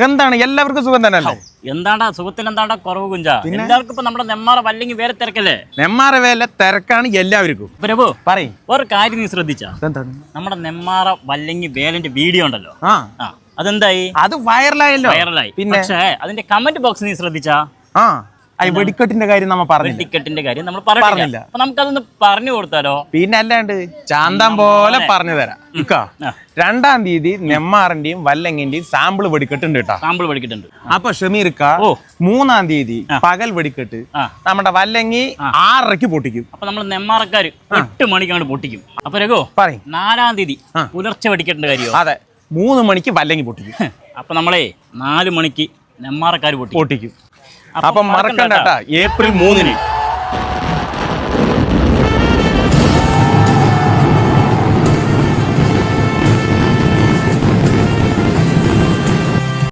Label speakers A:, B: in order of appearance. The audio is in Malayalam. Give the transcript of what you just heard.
A: എന്താണ് എല്ലാവർക്കും സുഖം തന്നെ?
B: എന്താണ്ടാ സുഖത്തിന് എന്താണ്ടാ കുറവ് കുഞ്ച? എല്ലാവർക്കും ഇപ്പൊ നമ്മുടെ നെമ്മാറ വല്ലെങ്കിൽ വേറെ തിരക്കല്ലേ?
A: നെമ്മാറ വേല തിരക്കാണ് എല്ലാവർക്കും.
B: പ്രഭു
A: പറയും
B: ഒരു കാര്യം നീ ശ്രദ്ധിച്ചാ? നമ്മുടെ നെമ്മാറ വല്ലെങ്കിൽ വേലന്റെ വീഡിയോ ഉണ്ടല്ലോ, അതെന്തായി?
A: അത് വൈറലായല്ലോ.
B: വൈറലായി. പക്ഷേ അതിന്റെ കമന്റ് ബോക്സ് നീ ശ്രദ്ധിച്ചാ?
A: വെടിക്കെട്ടിന്റെ കാര്യം നമ്മൾ പറഞ്ഞു.
B: വെടിക്കെട്ടിന്റെ കാര്യം നമ്മൾ പറഞ്ഞില്ല. അപ്പൊ നമുക്കതൊന്ന് പറഞ്ഞു കൊടുത്താലോ?
A: പിന്നെ അല്ലാണ്ട് ചാന്താൻ പോലെ പറഞ്ഞു തരാം. 2-ാം തീയതി നെമ്മാറിന്റെയും വല്ലങ്ങിന്റെയും സാമ്പിൾ വെടിക്കെട്ടുണ്ട് കേട്ടോ.
B: സാമ്പിൾ വെടിക്കെട്ടുണ്ട്.
A: അപ്പൊ ഷമീർക്ക 3-ാം തീയതി പകൽ വെടിക്കെട്ട് നമ്മുടെ വല്ലങ്ങി 6:30 പൊട്ടിക്കും.
B: അപ്പൊ നമ്മൾ നെമ്മാറക്കാര് 8 മണിക്കാണ് പൊട്ടിക്കും. അപ്പൊ രഘു പറയും 4-ാം തീയതി പുലർച്ചെ വെടിക്കെട്ടിന്റെ കാര്യം.
A: അതെ, 3 മണിക്ക് വല്ലങ്ങി പൊട്ടിക്കും.
B: അപ്പൊ നമ്മളെ 4 മണിക്ക് നെമ്മാറക്കാര് പൊട്ടിക്കും.
A: അപ്പൊ മറക്കണ്ട, ഏപ്രിൽ 3-ന്